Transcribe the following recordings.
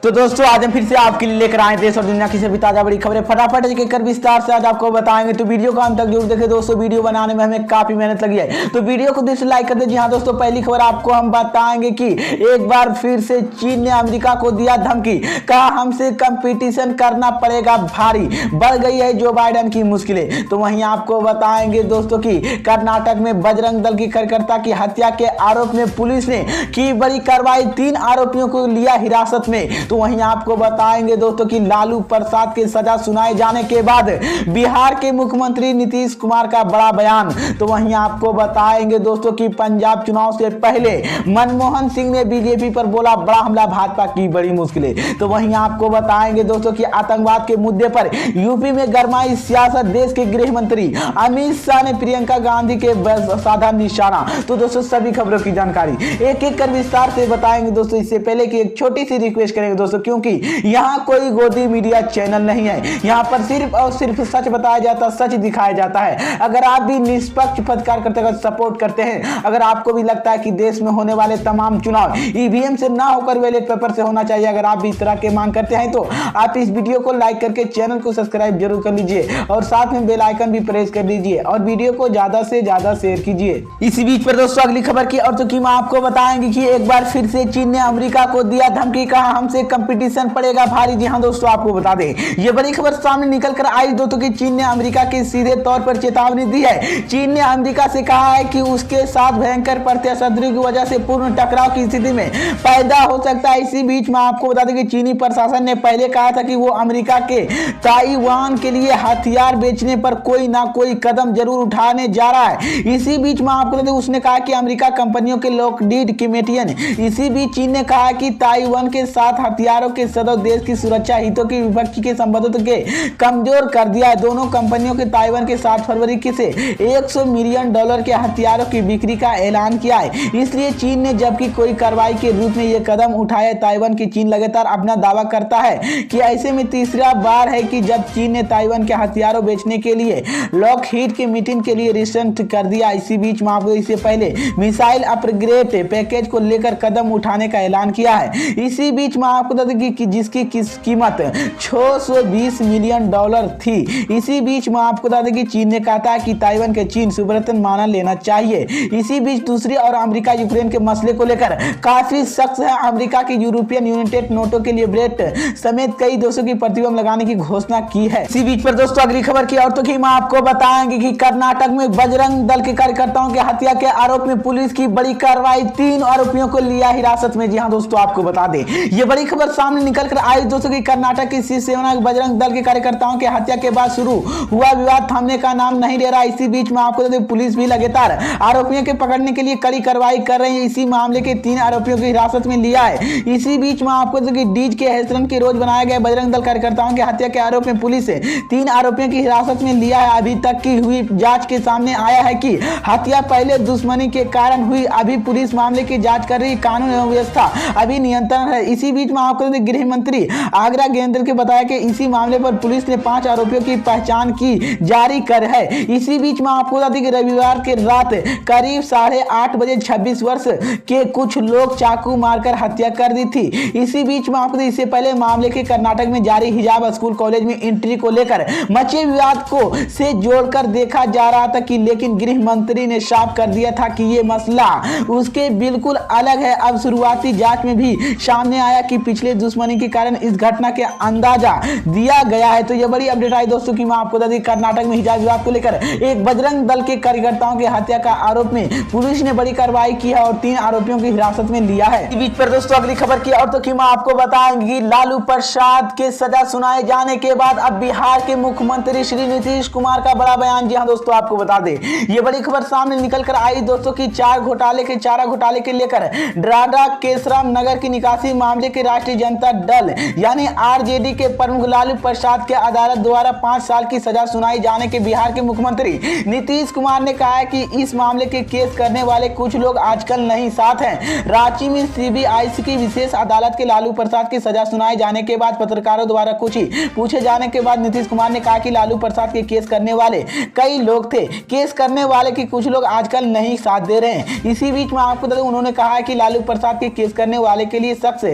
तो दोस्तों आज हम फिर से आपके लिए लेकर आए देश और दुनिया की सभी ताजा बड़ी खबरें फटाफट कर विस्तार से आज आपको बताएंगे। तो वीडियो को अंत तक जरूर देखें दोस्तों, वीडियो बनाने में हमें काफी मेहनत लगी है, तो वीडियो को दिल से लाइक कर दीजिए। हाँ दोस्तों, पहली खबर आपको हम बताएंगे कि एक बार फिर से चीन ने अमेरिका को दिया धमकी, कहा हमसे कंपटीशन करना पड़ेगा भारी, बढ़ गई है जो बाइडेन की मुश्किलें। तो वहीं आपको बताएंगे दोस्तों की कर्नाटक में बजरंग दल की कार्यकर्ता की हत्या के आरोप में पुलिस ने की बड़ी कार्रवाई, 3 आरोपियों को लिया हिरासत में। तो वहीं आपको बताएंगे दोस्तों कि लालू प्रसाद के सजा सुनाए जाने के बाद बिहार के मुख्यमंत्री नीतीश कुमार का बड़ा बयान। तो वहीं आपको बताएंगे दोस्तों कि पंजाब चुनाव से पहले मनमोहन सिंह ने बीजेपी पर बोला बड़ा हमला, भाजपा की बड़ी मुश्किलें। तो वहीं आपको बताएंगे दोस्तों कि आतंकवाद के मुद्दे पर यूपी में गरमाई सियासत, देश के गृह मंत्री अमित शाह ने प्रियंका गांधी के साधा निशाना। तो दोस्तों सभी खबरों की जानकारी एक एक कर विस्तार से बताएंगे दोस्तों। इससे पहले की एक छोटी सी रिक्वेस्ट करेंगे दोस्तों, क्योंकि यहाँ कोई गोदी मीडिया चैनल नहीं है, यहाँ पर सिर्फ और सिर्फ सच बताया जाता, सच दिखाया जाता है। अगर आप भी निष्पक्ष पत्रकार करते हुए सपोर्ट करते हैं, अगर आपको भी लगता है कि देश में होने वाले तमाम चुनाव ईवीएम से ना होकर बैलेट पेपर से होना चाहिए, अगर आप भी इस तरह के मांग करते हैं तो आप इस वीडियो को लाइक करके चैनल को सब्सक्राइब जरूर कर लीजिए और साथ में बेल आइकन भी प्रेस कर लीजिए और वीडियो को ज्यादा से ज्यादा शेयर कीजिए। इसी बीच पर दोस्तों अगली खबर की और तो की आपको बताएंगे कि एक बार फिर से चीन ने अमेरिका को दिया धमकी, कहा हमसे कंपटीशन पड़ेगा भारी। जी हां दोस्तों, आपको बता दें ये बड़ी खबर सामने निकल कर आई दोस्तों कि चीन ने अमेरिका के सीधे तौर पर चेतावनी दी है। चीन ने अमेरिका से कहा है कि उसके साथ भयंकर प्रत्याशत्रुता की वजह से पूर्ण टकराव की स्थिति में पैदा हो सकता है। इसी बीच में आपको बता दें कि चीनी प्रशासन ने पहले कहा था कि वो अमेरिका के ताइवान के लिए हथियार बेचने पर कोई ना कोई कदम जरूर उठाने जा रहा है। इसी बीच में आपको बता दें उसने कहा कि अमेरिका कंपनियों के लॉकहीड मार्टिन। इसी बीच चीन ने कहा कि ताइवान के साथ हथियारों के सदस्य देश की सुरक्षा हितों की विपक्ष के संबंधों के कमजोर कर दिया है। दोनों कंपनियों के ताइवान के 7 फरवरी से $100 मिलियन के हथियारों की बिक्री का ऐलान किया है। इसलिए चीन ने जबकि कोई कार्रवाई के रूप में यह कदम उठाया। ताइवान की चीन लगातार अपना दावा करता है कि ऐसे में तीसरा बार है कि जब चीन ने ताइवान के हथियारों बेचने के लिए लॉकहीड के मीटिंग के लिए रिसेंट कर दिया। इसी बीच में आपको इससे पहले मिसाइल अपग्रेड पैकेज को लेकर कदम उठाने का ऐलान किया है। इसी बीच में आपको बता दें कि जिसकी कीमत $620 मिलियन थी। इसी बीच में आपको बता दें कि चीन ने कहा था कि ताइवान के चीन सुब्रतन माना लेना चाहिए। इसी बीच दूसरी और अमेरिका यूक्रेन के मसले को लेकर काफी सख्त है। अमेरिका की यूरोपियन यूनाइटेड नेटो के लिए ब्रेट समेत कई देशों की प्रतिबंध लगाने की घोषणा की है। इसी बीच पर दोस्तों अगली खबर की और तो की आपको बताएंगे कि कर्नाटक में बजरंग दल के कार्यकर्ताओं के हत्या के आरोप में पुलिस की बड़ी कार्रवाई, 3 आरोपियों को लिया हिरासत में। जी हां दोस्तों, आपको बता दें ये बड़ी खबर सामने निकल कर आई दोस्तों कि कर्नाटक की शिवसेना बजरंग दल के कार्यकर्ताओं के हत्या के बाद शुरू हुआ विवाद थमने का नाम नहीं ले रहा। इसी बीच में आपको पुलिस भी लगातार आरोपियों के पकड़ने के लिए कड़ी कार्रवाई कर रही है। इसी मामले के 3 आरोपियों को हिरासत में लिया है। इसी बीच में आपको डीज के हेसरन के रोज बनाया गया बजरंग दल कार्यकर्ताओं के हत्या के आरोप में पुलिस 3 आरोपियों की हिरासत में लिया है। अभी तक की हुई जांच के सामने आया है कि हत्या पहले दुश्मनी के कारण हुई। अभी पुलिस मामले की जांच कर रही, कानून एवं व्यवस्था अभी नियंत्रण है। इसी बीच में आपको गृह मंत्री आगरा गेंद्र के बताया कि इसी मामले पर पुलिस ने 5 आरोपियों की पहचान की जारी कर है। इसी बीच में आपको बता दें कि रविवार के रात करीब 8:30 बजे 26 वर्ष के कुछ लोग चाकू मारकर हत्या कर दी थी। इसी बीच में आपको इससे पहले मामले के कर्नाटक में जारी हिजाब स्कूल कॉलेज में एंट्री को लेकर मचे विवाद को से जोड़कर देखा जा रहा था कि लेकिन गृह मंत्री ने साफ कर दिया था कि ये मसला उसके बिल्कुल अलग है। अब शुरुआती जांच में भी सामने आया कि पिछले दुश्मनी के कारण इस घटना के अंदाजा दिया गया है। तो ये बड़ी अपडेट आई दोस्तों कि मैं आपको बता दें कर्नाटक में हिजाब विवाद को लेकर एक बजरंग दल के कार्यकर्ताओं की हत्या का आरोप में पुलिस ने बड़ी कार्रवाई की है और 3 आरोपियों की हिरासत में लिया है। इस बीच पर दोस्तों अगली खबर की और तो की मैं आपको बताएंगे लालू प्रसाद के सजा सुनाए जाने के बाद अब बिहार के मुख्यमंत्री श्री नीतीश कुमार का बड़ा बयान। जी हां दोस्तों, आपको बता दें ये बड़ी खबर सामने निकल कर आई दोस्तों की चारा घोटाले के लेकर ड्राडा केसराम नगर की निकासी मामले के राष्ट्रीय जनता दल यानी आरजेडी के प्रमुख लालू प्रसाद के अदालत द्वारा 5 साल की सजा सुनाई जाने के बिहार के मुख्यमंत्री नीतीश कुमार ने कहा है कि इस मामले के केस करने वाले कुछ लोग आजकल नहीं साथ हैं। रांची में सीबीआई की विशेष अदालत के लालू प्रसाद की सजा सुनाए जाने के बाद पत्रकारों द्वारा कुछ ही पूछे जाने के बाद नीतीश कुमार ने कहा कि लालू प्रसाद के केस करने वाले कई लोग थे, केस करने वाले की कुछ लोग आजकल नहीं साथ दे रहे हैं। इसी बीच में आपको उन्होंने कहा है कि लालू प्रसाद के केस करने वाले के लिए शख्स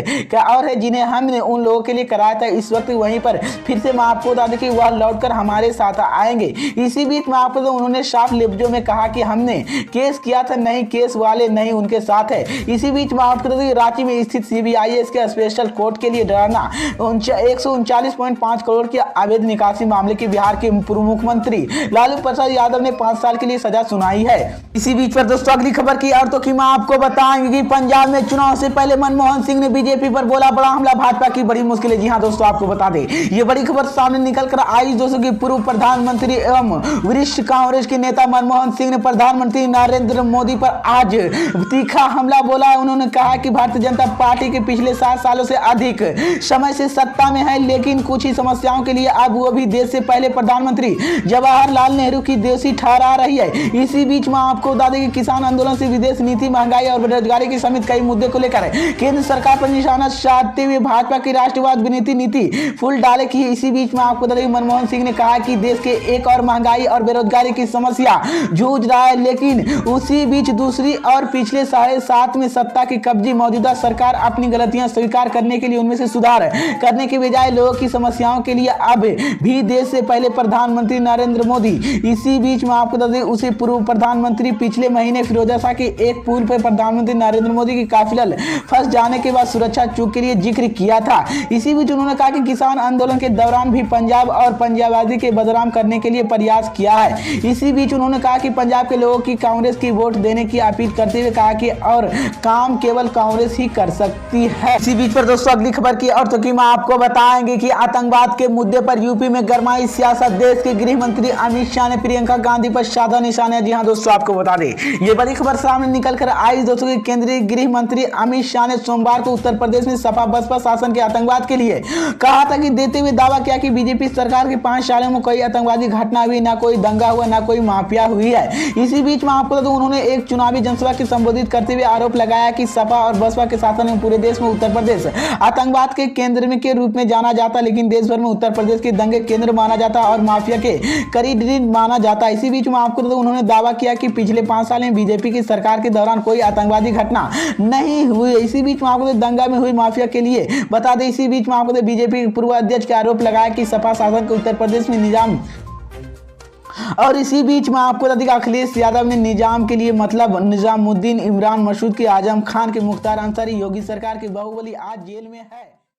और है जिन्हें हमने उन लोगों के लिए कराया था इस वक्त वहीं पर फिर से मैं आपको बता दें कि वह लौटकर हमारे साथ आएंगे। इसी बीच में आपको उन्होंने साफ लफ्जों में कहा कि हमने केस किया था, नहीं केस वाले नहीं उनके साथ है। इसी बीच में आपको बता दें रांची में स्थित CBIS के स्पेशल कोर्ट के लिए डराना 139.5 करोड़ की अवैध निकासी मामले के बिहार के पूर्व मुख्यमंत्री लालू प्रसाद यादव ने 5 साल के लिए सजा सुनाई है। इसी बीच पर दोस्तों अगली खबर की और तो कि मैं आपको बताएंगे कि पंजाब में चुनाव से पहले मनमोहन सिंह ने बीजेपी पर बोला बड़ा हमला, भाजपा की बड़ी मुश्किल है। जी हां दोस्तों, आपको बता दें ये बड़ी खबर सामने निकल कर आई दोस्तों की पूर्व प्रधानमंत्री एवं वरिष्ठ कांग्रेस के नेता मनमोहन सिंह ने प्रधानमंत्री नरेंद्र मोदी पर आज तीखा हमला बोला है। उन्होंने कहा कि भारतीय जनता पार्टी के पिछले 7 सालों से अधिक समय से सत्ता में है, लेकिन कुछ ही समस्याओं के लिए अब वो भी देश से पहले प्रधानमंत्री जवाहरलाल नेहरू की दोषी ठहरा रही है। इसी बीच में आपको बता दें कि किसान आंदोलन से विदेश नीति, महंगाई और बेरोजगारी के समेत कई मुद्दे को लेकर केंद्र सरकार पर निशाना साधते हुए भाजपा की राष्ट्रवाद विरोधी नीति फूल डाले की। इसी बीच में आपको बता दें मनमोहन सिंह ने कहा कि देश के एक और महंगाई और बेरोजगारी की समस्या जूझ रहा है, लेकिन उसी बीच दूसरी और पिछले 7.5 में सत्ता की कब्जे मौजूदा सरकार अपनी गलतियां स्वीकार करने के लिए उनमें से सुधार करने के बजाय लोगों की समस्याओं के लिए अब भी देश से पहले प्रधानमंत्री नरेंद्र मोदी। इसी बीच में आपको बता दें उसी पूर्व प्रधानमंत्री पिछले महीने फिरोजशाह के एक पुल पर प्रधानमंत्री नरेंद्र मोदी की काफिला फंस जाने के बाद सुरक्षा चूक के लिए जिक्र किया था। इसी बीच उन्होंने कहा कि किसान आंदोलन के दौरान भी पंजाब और पंजाबवादी के बदनाम करने के लिए प्रयास किया है। इसी बीच उन्होंने कहा कि पंजाब के लोगों की कांग्रेस की वोट देने की अपील करते हुए कहा कि और काम केवल कांग्रेस ही कर सकती है। इसी बीच पर दोस्तों अगली खबर की और तो कि मैं आपको बताएंगे कि आतंकवाद के मुद्दे पर यूपी में गरमाई सियासत, देश के गृह मंत्री अमित शाह ने प्रियंका गांधी पर साधा निशाना। जी हां दोस्तों, आपको बता दें ये बड़ी खबर सामने निकल कर आई दोस्तों कि केंद्रीय गृह मंत्री अमित शाह ने सोमवार को उत्तर प्रदेश में सपा बसपा शासन के आतंकवाद के लिए कहा था कि देते हुए दावा किया कि बीजेपी सरकार के 5 सालों में कोई आतंकवादी घटना हुई, ना कोई दंगा हुआ, ना कोई माफिया हुई है। इसी बीच में आपको तो उन्होंने एक चुनावी जनसभा को संबोधित करते हुए आरोप लगाया कि सपा और बसपा के शासन में पूरे देश में उत्तर प्रदेश आतंकवाद के केंद्र में के रूप में जाना जाता, लेकिन देश भर में उत्तर प्रदेश के दंगे केंद्र माना जाता और माफिया के करीब माना जाता। इसी बीच में आपको तो उन्होंने दावा किया कि पिछले 5 साल में बीजेपी की सरकार के दौरान कोई आतंकवादी घटना नहीं हुई। इसी बीच में आपको दंगा में हुई माफिया के लिए बता दें, इसी बीच में आपको बीजेपी के पूर्व अध्यक्ष के आरोप लगाया कि सपा शासन के उत्तर प्रदेश में निजाम और इसी बीच में आपको बता दें अखिलेश यादव ने निजाम के लिए मतलब निजामुद्दीन, इमरान मसूद के, आजम खान के, मुख्तार अंसारी, योगी सरकार के बाहुबली आज जेल में है।